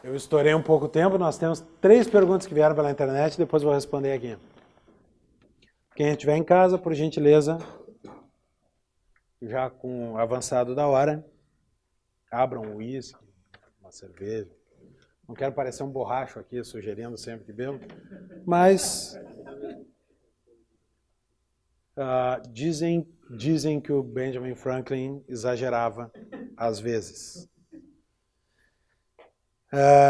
Eu estourei um pouco o tempo, nós temos 3 perguntas que vieram pela internet, depois vou responder aqui. Quem estiver em casa, por gentileza, já com o avançado da hora, abram um uísque, uma cerveja. Não quero parecer um borracho aqui, sugerindo sempre que bebo, mas dizem que o Benjamin Franklin exagerava às vezes.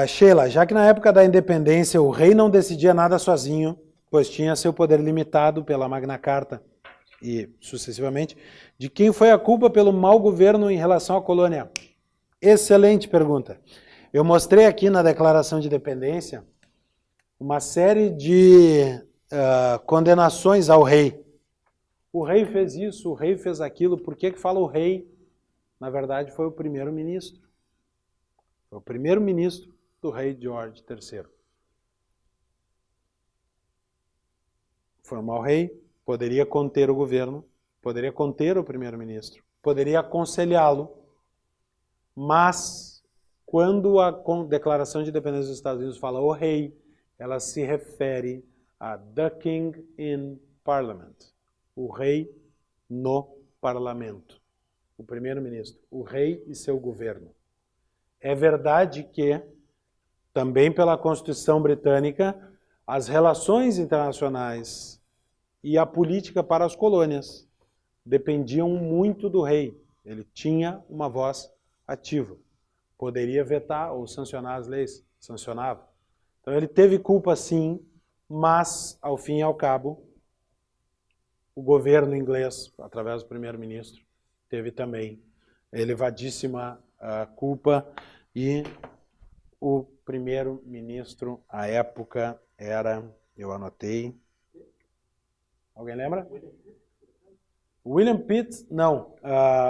Sheila, já que na época da independência o rei não decidia nada sozinho, pois tinha seu poder limitado pela Magna Carta e sucessivamente, de quem foi a culpa pelo mau governo em relação à colônia? Excelente pergunta. Eu mostrei aqui na Declaração de Independência uma série de condenações ao rei. O rei fez isso, o rei fez aquilo. Por que fala o rei? Na verdade, foi o primeiro-ministro. Foi o primeiro-ministro do rei George III. Foi um mau rei, poderia conter o governo, poderia conter o primeiro-ministro, poderia aconselhá-lo, mas quando a Declaração de Independência dos Estados Unidos fala o rei, ela se refere a the king in parliament, o rei no parlamento, o primeiro-ministro, o rei e seu governo. É verdade que, também pela Constituição Britânica, as relações internacionais e a política para as colônias dependiam muito do rei. Ele tinha uma voz ativa. Poderia vetar ou sancionar as leis. Sancionava. Então ele teve culpa sim, mas, ao fim e ao cabo, o governo inglês, através do primeiro-ministro, teve também elevadíssima culpa, e o primeiro-ministro à época era, eu anotei, alguém lembra? William Pitt, não,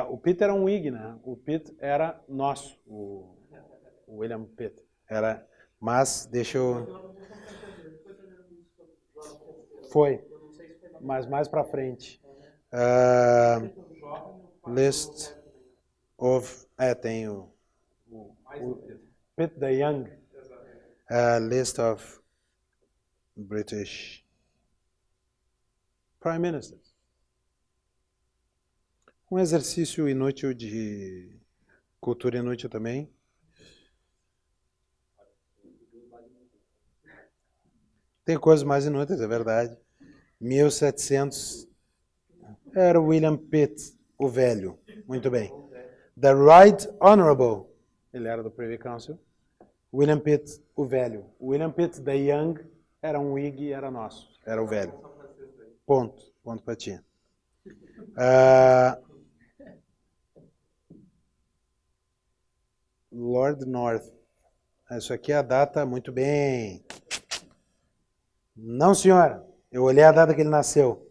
o Pitt era um Whig, né? O Pitt era nosso, o William Pitt, era, mas deixa eu... Foi, mas mais para frente. List of... tem o Pitt the Young. List of British Prime Ministers. Um exercício inútil de cultura inútil também. Tem coisas mais inúteis, é verdade. 1700... Era o William Pitt, o velho. Muito bem. The Right Honorable. Ele era do Privy Council. William Pitt, o velho. William Pitt the Young era um Whig e era nosso. Era o velho. Ponto. Ponto para ti. Lord North. Isso aqui é a data, muito bem. Não, senhora. Eu olhei a data que ele nasceu.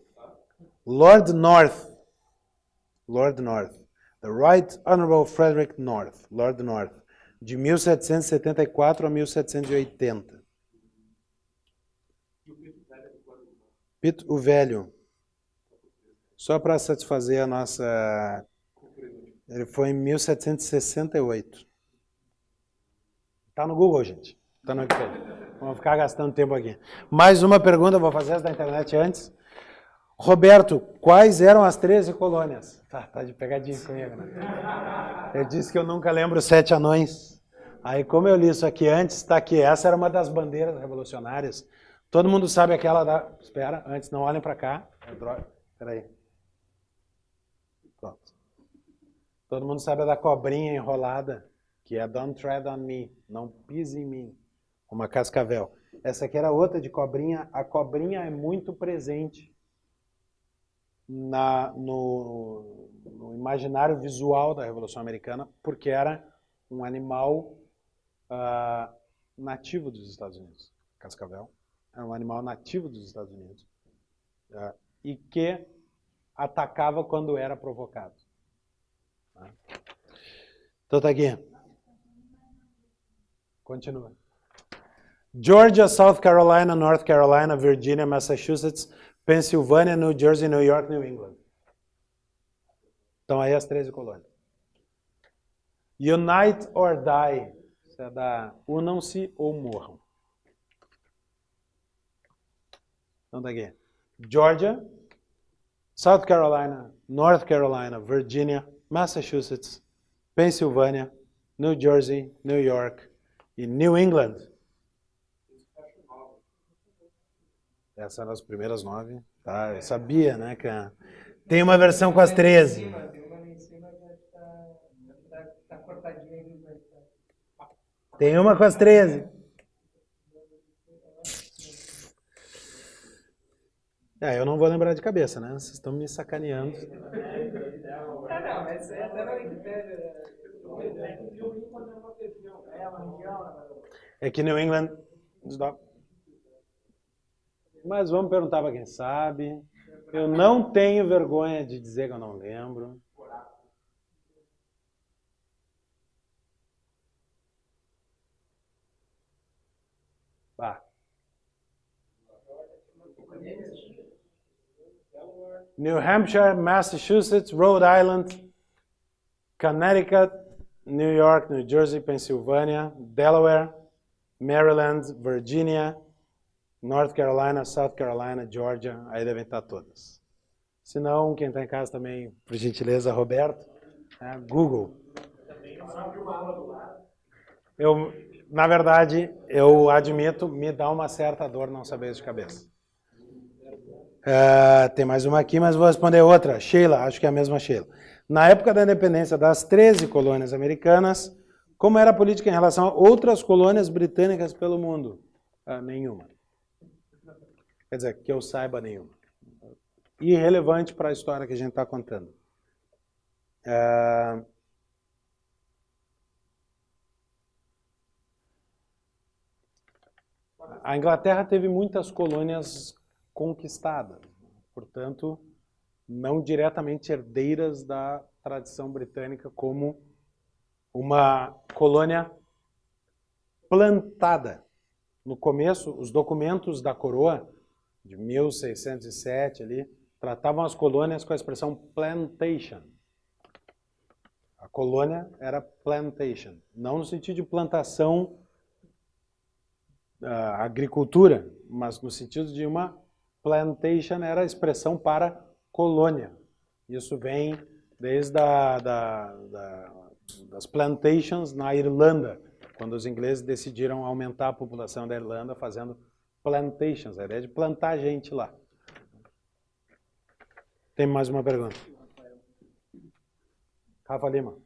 Lord North. Lord North. The Right Honorable Frederick North. Lord North. De 1774 a 1780. Pitt o Velho. Só para satisfazer a nossa... Ele foi em 1768. Está no Google, gente. Está no Wikipedia. Vamos ficar gastando tempo aqui. Mais uma pergunta, vou fazer essa da internet antes. Roberto, quais eram as 13 colônias? Tá de pegadinha comigo, né? Eu disse que eu nunca lembro os 7 anões. Aí, como eu li isso aqui antes, está aqui. Essa era uma das bandeiras revolucionárias. Todo mundo sabe aquela da... Espera, antes, não olhem para cá. Espera aí. Pronto. Todo mundo sabe a da cobrinha enrolada, que é Don't tread on me, não pise em mim. Uma cascavel. Essa aqui era outra de cobrinha. A cobrinha é muito presente no imaginário visual da Revolução Americana, porque era um animal nativo dos Estados Unidos. Cascavel era um animal nativo dos Estados Unidos e que atacava quando era provocado. Então tá aqui. Continua. Georgia, South Carolina, North Carolina, Virginia, Massachusetts, Pensilvânia, New Jersey, New York, New England. Então aí as 13 colônias. Unite or die. Isso é da unam-se ou morram. Então tá aqui. Georgia, South Carolina, North Carolina, Virginia, Massachusetts, Pensilvânia, New Jersey, New York e New England. Essas eram as primeiras 9. Tá, eu sabia, né, cara? Tem uma versão com as 13. Tem uma ali em cima que tá cortadinha aí. Tem uma com as 13. Eu não vou lembrar de cabeça, né? Vocês estão me sacaneando. Não, mas é até na Wikipédia. É que New England... Mas vamos perguntar para quem sabe. Eu não tenho vergonha de dizer que eu não lembro. Bah. New Hampshire, Massachusetts, Rhode Island, Connecticut, New York, New Jersey, Pennsylvania, Delaware, Maryland, Virginia, North Carolina, South Carolina, Georgia, aí devem estar todas. Se não, quem está em casa também, por gentileza, Roberto, Google. Na verdade, eu admito, me dá uma certa dor não saber isso de cabeça. Tem mais uma aqui, mas vou responder outra. Sheila, acho que é a mesma Sheila. Na época da independência das 13 colônias americanas, como era a política em relação a outras colônias britânicas pelo mundo? Nenhuma. Quer dizer, que eu saiba, nenhuma. Irrelevante para a história que a gente está contando. A Inglaterra teve muitas colônias conquistadas, portanto, não diretamente herdeiras da tradição britânica como uma colônia plantada. No começo, os documentos da coroa, de 1607 ali, tratavam as colônias com a expressão plantation. A colônia era plantation, não no sentido de plantação, agricultura, mas no sentido de uma plantation era a expressão para colônia. Isso vem desde das plantations na Irlanda, quando os ingleses decidiram aumentar a população da Irlanda fazendo plantations, a ideia de plantar gente lá. Tem mais uma pergunta? Rafa Lima.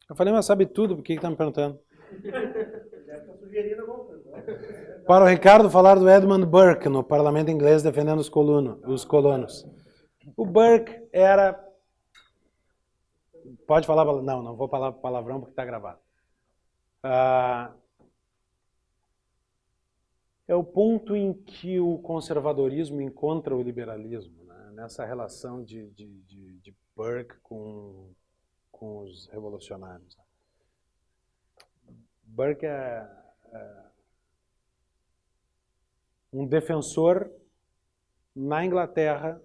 Rafa Lima sabe tudo, por que está me perguntando? Para o Ricardo falar do Edmund Burke no parlamento inglês defendendo os colonos. O Burke era... Pode falar... Não vou falar palavrão porque está gravado. É o ponto em que o conservadorismo encontra o liberalismo, né? Nessa relação de Burke com os revolucionários. Burke é um defensor na Inglaterra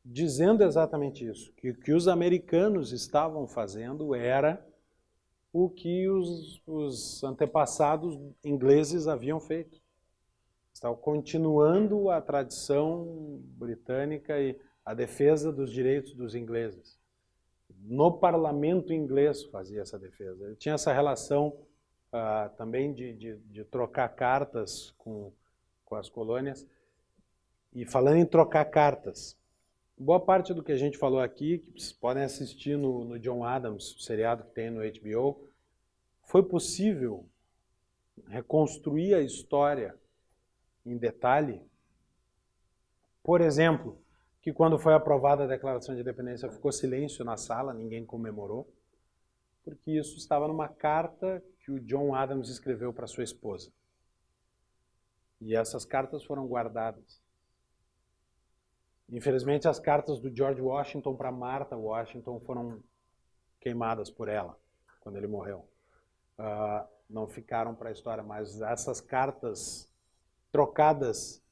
dizendo exatamente isso, que o que os americanos estavam fazendo era o que os antepassados ingleses haviam feito. Estavam continuando a tradição britânica e a defesa dos direitos dos ingleses. No parlamento inglês fazia essa defesa. Ele tinha essa relação também de trocar cartas com as colônias. E falando em trocar cartas, boa parte do que a gente falou aqui, que vocês podem assistir no John Adams, o seriado que tem no HBO, foi possível reconstruir a história em detalhe. Por exemplo, que quando foi aprovada a Declaração de Independência ficou silêncio na sala, ninguém comemorou, porque isso estava numa carta que o John Adams escreveu para sua esposa. E essas cartas foram guardadas. Infelizmente, as cartas do George Washington para Martha Washington foram queimadas por ela, quando ele morreu. Não ficaram para a história, mas essas cartas trocadas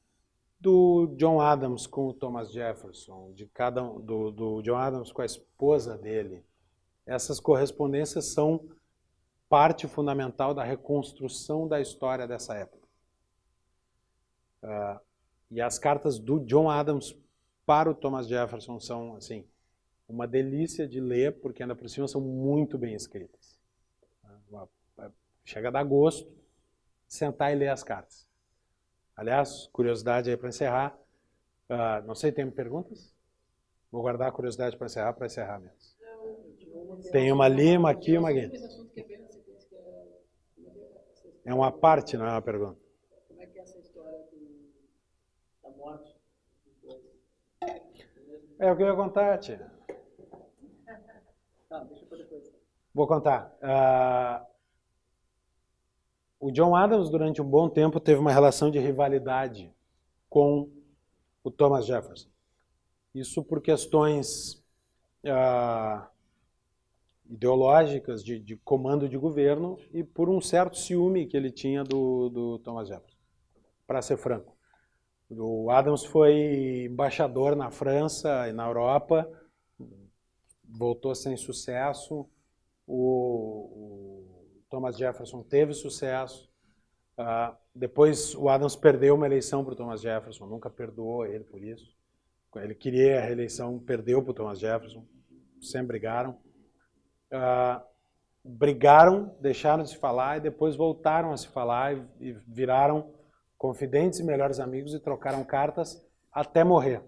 do John Adams com o Thomas Jefferson, do John Adams com a esposa dele, essas correspondências são parte fundamental da reconstrução da história dessa época. E as cartas do John Adams para o Thomas Jefferson são, assim, uma delícia de ler, porque ainda por cima são muito bem escritas. Chega a dar gosto sentar e ler as cartas. Aliás, curiosidade aí para encerrar. Não sei, tem perguntas? Vou guardar a curiosidade para encerrar mesmo. Tem uma ali, uma aqui e uma aqui. É uma parte, não é uma pergunta. Como é que é essa história da morte dos dois? É o que eu ia contar, tia. Deixa eu depois. Vou contar. O John Adams, durante um bom tempo, teve uma relação de rivalidade com o Thomas Jefferson. Isso por questões ideológicas, de comando de governo, e por um certo ciúme que ele tinha do Thomas Jefferson, para ser franco. O Adams foi embaixador na França e na Europa, voltou sem sucesso. O Thomas Jefferson teve sucesso. Depois o Adams perdeu uma eleição para o Thomas Jefferson, nunca perdoou ele por isso. Ele queria a reeleição, perdeu para o Thomas Jefferson, sempre brigaram. Brigaram, deixaram de se falar e depois voltaram a se falar e viraram confidentes e melhores amigos e trocaram cartas até morrer.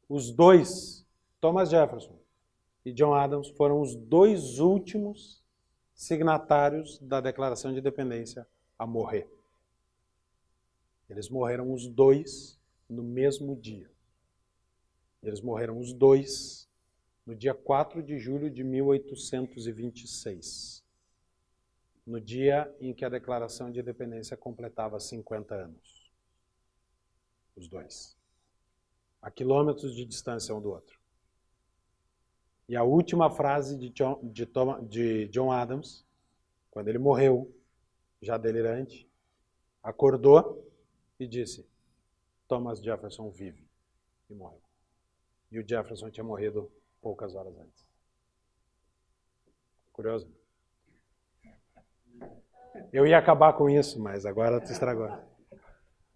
Os dois, Thomas Jefferson e John Adams, foram os dois últimos signatários da Declaração de Independência a morrer. Eles morreram os dois no mesmo dia. Eles morreram os dois no dia 4 de julho de 1826, no dia em que a Declaração de Independência completava 50 anos. Os dois. A quilômetros de distância um do outro. E a última frase de John Adams, quando ele morreu, já delirante, acordou e disse: Thomas Jefferson vive. E morreu. E o Jefferson tinha morrido poucas horas antes. Curioso? Eu ia acabar com isso, mas agora tu estragou.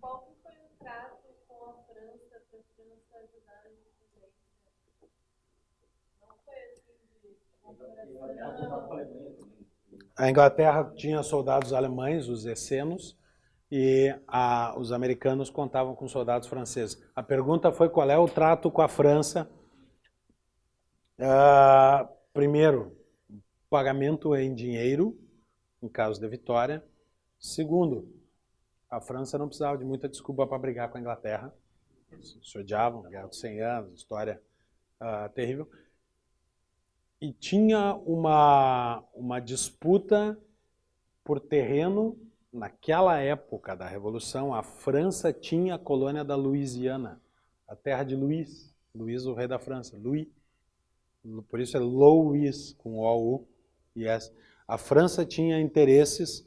Qual foi o trato com a França para a França ajudar a independência? Não foi assim de cooperação? A Inglaterra tinha soldados alemães, os essenos, e os americanos contavam com soldados franceses. A pergunta foi qual é o trato com a França. Primeiro, pagamento em dinheiro, em caso de vitória. Segundo, a França não precisava de muita desculpa para brigar com a Inglaterra. Se odiavam, Guerra dos 100 anos, história terrível. E tinha uma disputa por terreno. Naquela época da Revolução, a França tinha a colônia da Louisiana, a terra de Luís, o rei da França, Louis. Por isso é Louis, com O-U-I-S. A França tinha interesses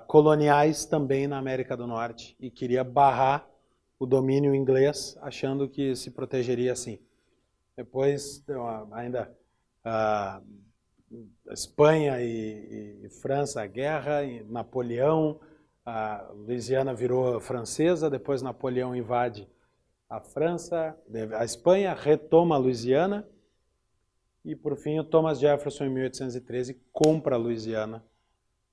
coloniais também na América do Norte e queria barrar o domínio inglês, achando que se protegeria assim. Depois, ainda Espanha e França, a guerra, e Napoleão, a Louisiana virou francesa, depois Napoleão invade a França, a Espanha retoma a Louisiana e, por fim, o Thomas Jefferson, em 1813, compra a Louisiana,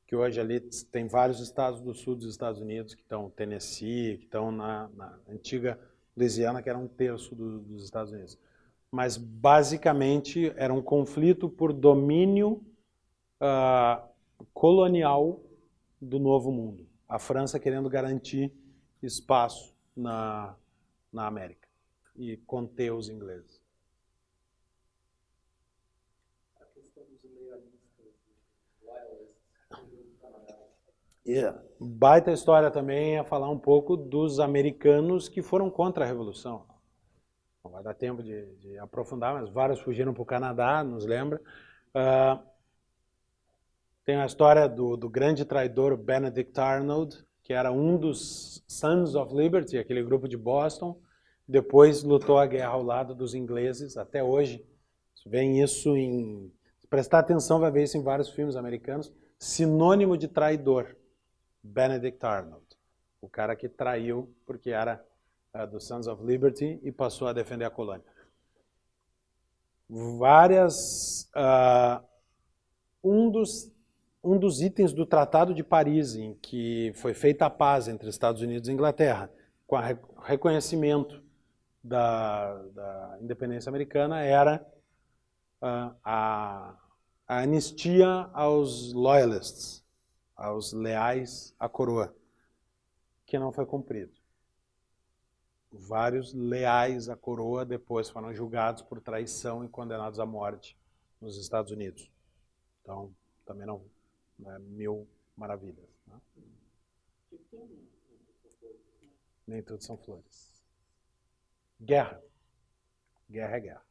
que hoje ali tem vários estados do sul dos Estados Unidos, que estão Tennessee, que estão na antiga Louisiana, que era um terço dos Estados Unidos. Mas, basicamente, era um conflito por domínio colonial do Novo Mundo. A França querendo garantir espaço na América e conter os ingleses. A questão dos imperialistas, Baita história também é falar um pouco dos americanos que foram contra a Revolução. Não vai dar tempo de aprofundar, mas vários fugiram para o Canadá, nos lembra. Tem a história do grande traidor Benedict Arnold, que era um dos Sons of Liberty, aquele grupo de Boston. Depois lutou a guerra ao lado dos ingleses, até hoje. Vem isso prestar atenção, vai ver isso em vários filmes americanos. Sinônimo de traidor. Benedict Arnold. O cara que traiu porque era do Sons of Liberty e passou a defender a colônia. Um dos itens do Tratado de Paris, em que foi feita a paz entre Estados Unidos e Inglaterra, com o reconhecimento da independência americana, era a anistia aos loyalists, aos leais à coroa, que não foi cumprido. Vários leais à coroa depois foram julgados por traição e condenados à morte nos Estados Unidos. Então, também não é mil maravilhas. Né? Nem tudo são flores. Guerra. Guerra é guerra.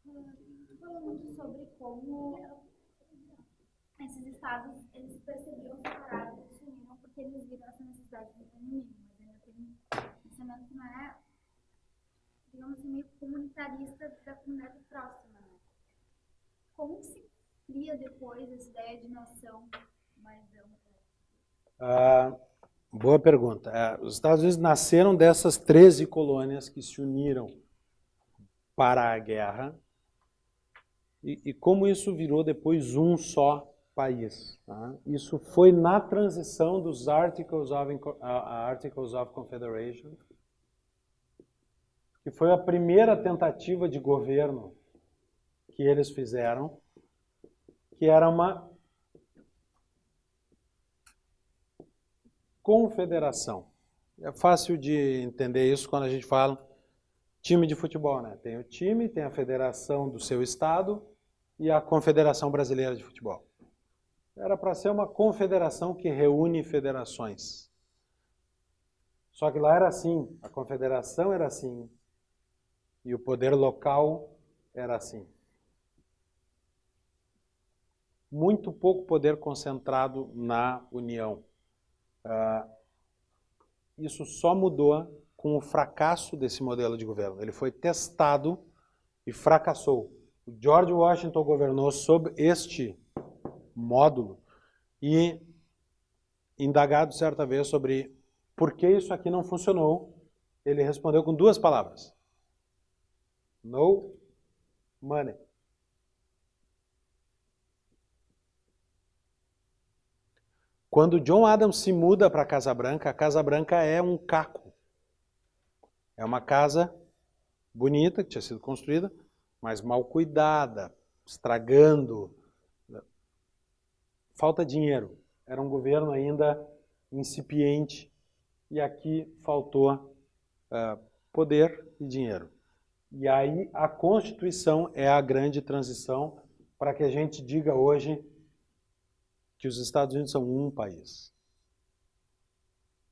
Você falou muito sobre como esses estados, eles percebiam separados, eles se uniram porque eles viram essa necessidade do inimigo, mas ainda tem um pensamento que não é, digamos assim, meio comunitarista da comunidade próxima, né? Como se cria depois essa ideia de nação mais ampla? Boa pergunta. Os Estados Unidos nasceram dessas 13 colônias que se uniram para a guerra. E como isso virou depois um só país? Tá? Isso foi na transição dos Articles of Confederation, que foi a primeira tentativa de governo que eles fizeram, que era uma confederação. É fácil de entender isso quando a gente fala time de futebol, né? Tem o time, tem a federação do seu estado e a Confederação Brasileira de Futebol. Era para ser uma confederação que reúne federações. Só que lá era assim, a confederação era assim e o poder local era assim. Muito pouco poder concentrado na União. Isso só mudou com o fracasso desse modelo de governo. Ele foi testado e fracassou. O George Washington governou sob este módulo e, indagado certa vez sobre por que isso aqui não funcionou, ele respondeu com 2 palavras. No money. Quando John Adams se muda para a Casa Branca é um caco. É uma casa bonita, que tinha sido construída, mas mal cuidada, estragando. Falta dinheiro. Era um governo ainda incipiente e aqui faltou poder e dinheiro. E aí a Constituição é a grande transição para que a gente diga hoje que os Estados Unidos são um país.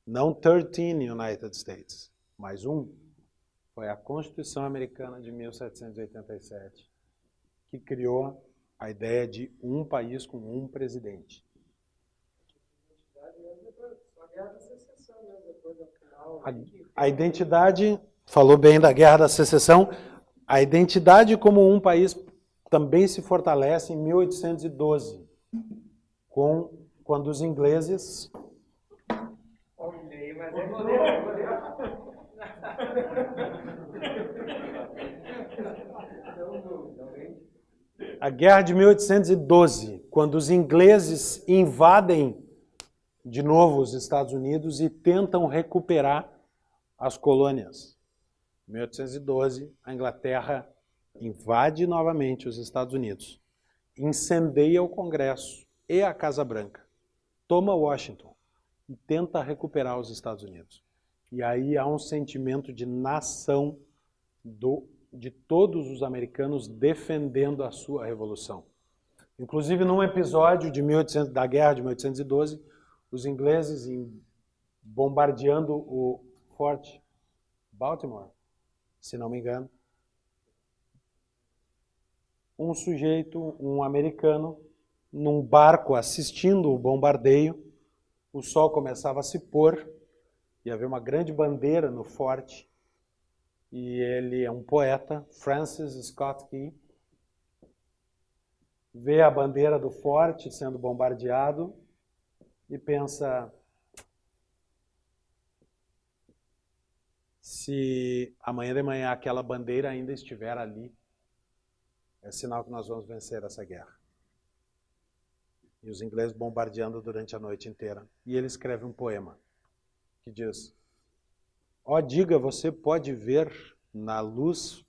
Não 13 United States, mas um. Foi a Constituição Americana de 1787 que criou a ideia de um país com um presidente. A identidade, falou bem da Guerra da Secessão, a identidade como um país também se fortalece em 1812, quando os ingleses... A Guerra de 1812, quando os ingleses invadem de novo os Estados Unidos e tentam recuperar as colônias. Em 1812, a Inglaterra invade novamente os Estados Unidos, incendeia o Congresso e a Casa Branca, toma Washington e tenta recuperar os Estados Unidos. E aí há um sentimento de nação de todos os americanos defendendo a sua revolução. Inclusive, num episódio da Guerra de 1812, os ingleses bombardeando o Fort Baltimore, se não me engano, um americano, num barco assistindo o bombardeio, o sol começava a se pôr, e havia uma grande bandeira no forte, e ele é um poeta, Francis Scott Key, vê a bandeira do forte sendo bombardeado e pensa: se amanhã de manhã aquela bandeira ainda estiver ali, é sinal que nós vamos vencer essa guerra. E os ingleses bombardeando durante a noite inteira. E ele escreve um poema que diz: ó, diga, você pode ver na luz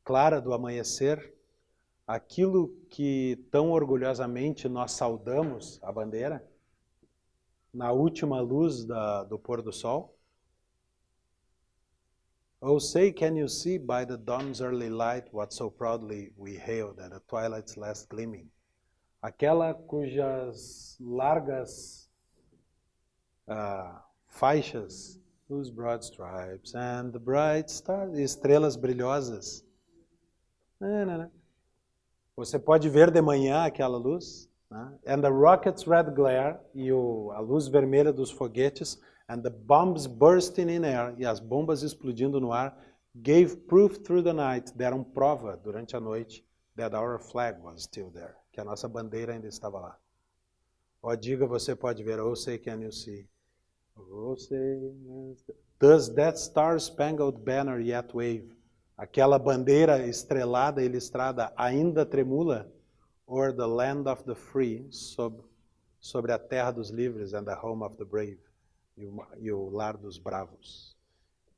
clara do amanhecer aquilo que tão orgulhosamente nós saudamos, a bandeira, na última luz do pôr do sol? Oh, say, can you see by the dawn's early light what so proudly we hailed at the twilight's last gleaming? Aquela cujas largas faixas, whose broad stripes and the bright stars, estrelas brilhosas. Você pode ver de manhã aquela luz, né? And the rocket's red glare, e a luz vermelha dos foguetes, and the bombs bursting in air, e as bombas explodindo no ar, gave proof through the night, deram prova durante a noite, that our flag was still there, que a nossa bandeira ainda estava lá. Ó, diga, você pode ver, oh, say, can you see? Oh, say, does that star-spangled banner yet wave? Aquela bandeira estrelada e listrada ainda tremula? Or the land of the free, sobre a terra dos livres, and the home of the brave, e o lar dos bravos.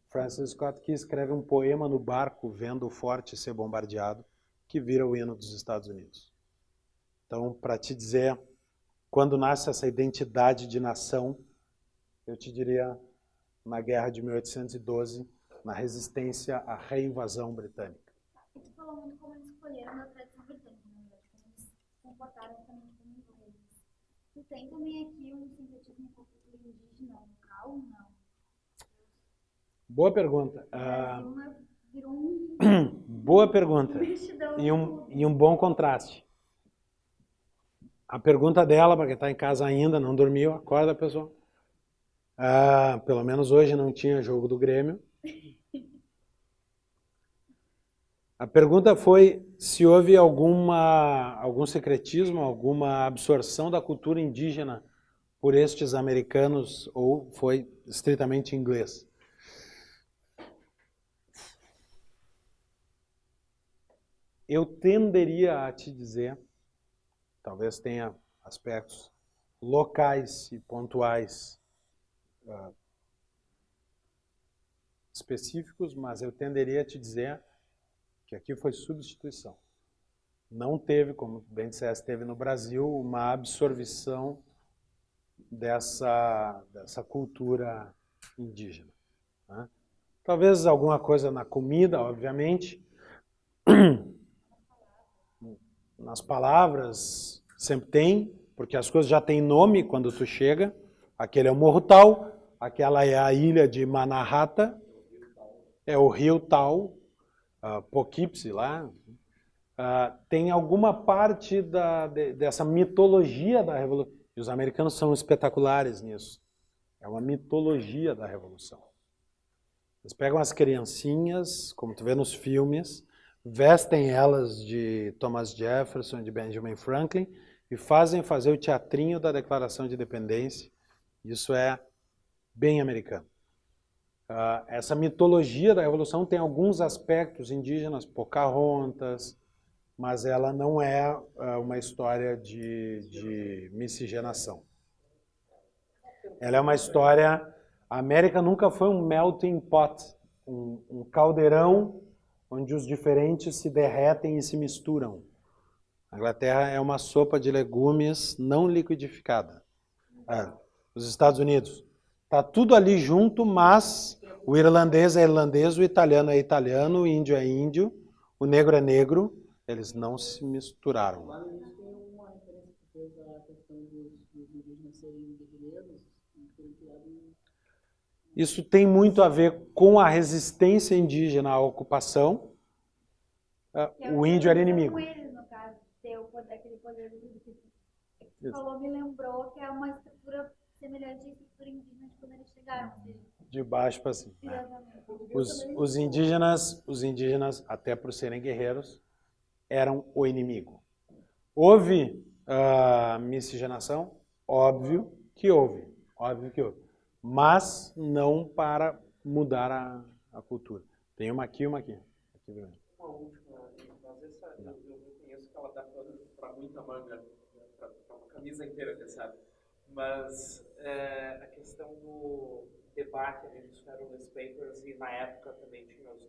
Francis Scott Key escreve um poema no barco vendo o forte ser bombardeado, que vira o hino dos Estados Unidos. Então, para te dizer, quando nasce essa identidade de nação, eu te diria, na guerra de 1812, na resistência à reinvasão britânica. E tu falou muito como eles escolheram a tradição britânica, né? Como eles se comportaram também como ingleses. Tu tem também aqui um sincretismo com a cultura indígena local, não? Boa pergunta. Virou um Boa pergunta. mexidão E um bom contraste. A pergunta dela, para quem está em casa ainda, não dormiu, acorda, pessoal. Pelo menos hoje não tinha jogo do Grêmio. A pergunta foi se houve algum secretismo, alguma absorção da cultura indígena por estes americanos ou foi estritamente inglês. Eu tenderia a te dizer, talvez tenha aspectos locais e pontuais específicos, mas eu tenderia a te dizer que aqui foi substituição. Não teve, como bem disseste, teve no Brasil uma absorção dessa cultura indígena, né? Talvez alguma coisa na comida, obviamente. Nas palavras sempre tem, porque as coisas já têm nome quando tu chega. Aquele é o Morro Tal, aquela é a ilha de Manahata, é o rio Tal, Poughkeepsie lá. Tem alguma parte dessa mitologia da Revolução. E os americanos são espetaculares nisso. É uma mitologia da Revolução. Eles pegam as criancinhas, como tu vê nos filmes, vestem elas de Thomas Jefferson e de Benjamin Franklin e fazem fazer o teatrinho da Declaração de Independência. Isso é bem americano. Essa mitologia da Revolução tem alguns aspectos indígenas, Pocahontas, mas ela não é uma história de miscigenação. Ela é uma história... A América nunca foi um melting pot, um caldeirão onde os diferentes se derretem e se misturam. A Inglaterra é uma sopa de legumes não liquidificada. Os Estados Unidos. Está tudo ali junto, mas o irlandês é irlandês, o italiano é italiano, o índio é índio, o negro é negro. Eles não se misturaram. Lá no início tem uma referência que fez a questão dos indígenas serem guerreiros e terem criado... Isso tem muito a ver com a resistência indígena à ocupação. O índio era inimigo. Com eles, no caso, ter aquele poder do que você falou, me lembrou que é uma estrutura semelhante à estrutura indígena de quando eles chegaram. Ou seja, De baixo para cima. Exatamente. Os indígenas, até por serem guerreiros, eram o inimigo. Houve miscigenação? Óbvio que houve. Mas não para mudar a cultura. Tem uma aqui e uma aqui. Uma última, mas essa eu reconheço que ela dá para muita manga, para uma camisa inteira, quem sabe. Mas a questão do debate entre os Federalist Papers e na época também tinha os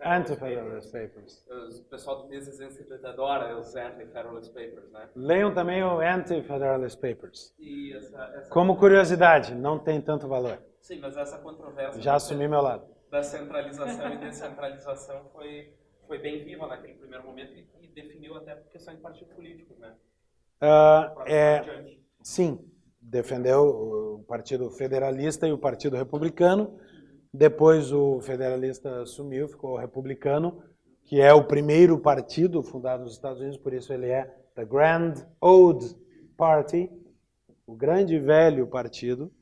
Anti-Federalist Papers. O pessoal do Mises Institute adora os Anti-Federalist Papers, né? Leiam também o Anti-Federalist Papers. E Como curiosidade, não tem tanto valor. Sim, mas essa controvérsia Já assumi meu lado. da centralização e descentralização foi bem viva naquele primeiro momento e definiu até por questão de partido político, né? Sim, defendeu o Partido Federalista e o Partido Republicano. Depois o Federalista sumiu, ficou o Republicano, que é o primeiro partido fundado nos Estados Unidos, por isso ele é the Grand Old Party, o grande e velho partido,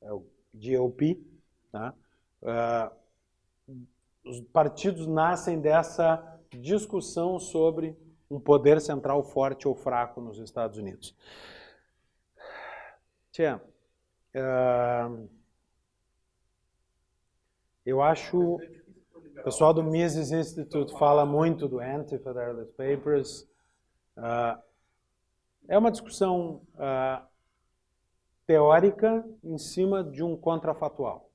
é o GOP. Tá? Os partidos nascem dessa discussão sobre um poder central forte ou fraco nos Estados Unidos. Eu acho, o pessoal do Mises Institute fala muito do Anti-Federalist Papers. É uma discussão teórica em cima de um contrafatual.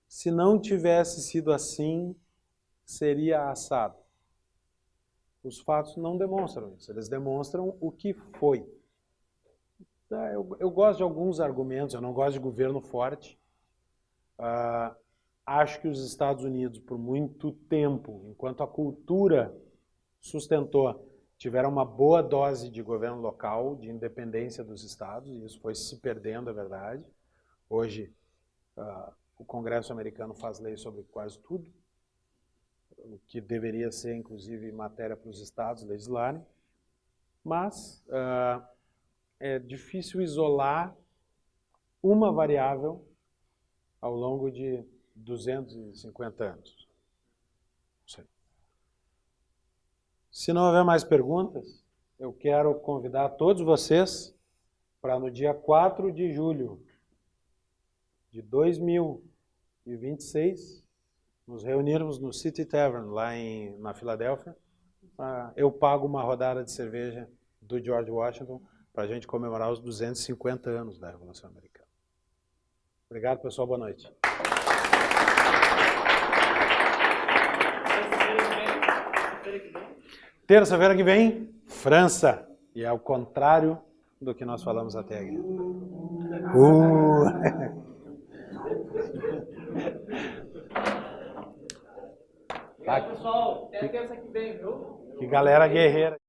Se não tivesse sido assim, seria assado. Os fatos não demonstram isso, eles demonstram o que foi. Eu gosto de alguns argumentos, eu não gosto de governo forte. Acho que os Estados Unidos, por muito tempo, enquanto a cultura sustentou, tiveram uma boa dose de governo local, de independência dos estados, e isso foi se perdendo, é verdade. Hoje, o Congresso americano faz lei sobre quase tudo, o que deveria ser, inclusive, matéria para os estados legislarem. Mas é difícil isolar uma variável ao longo de 250 anos. Se não houver mais perguntas, eu quero convidar todos vocês para no dia 4 de julho de 2026 nos reunirmos no City Tavern, lá na Filadélfia. Eu pago uma rodada de cerveja do George Washington para a gente comemorar os 250 anos da Revolução Americana. Obrigado, pessoal. Boa noite. Terça-feira que vem, França. E é ao contrário do que nós falamos até aqui. Obrigado, pessoal. Até terça que vem, viu? Que galera guerreira.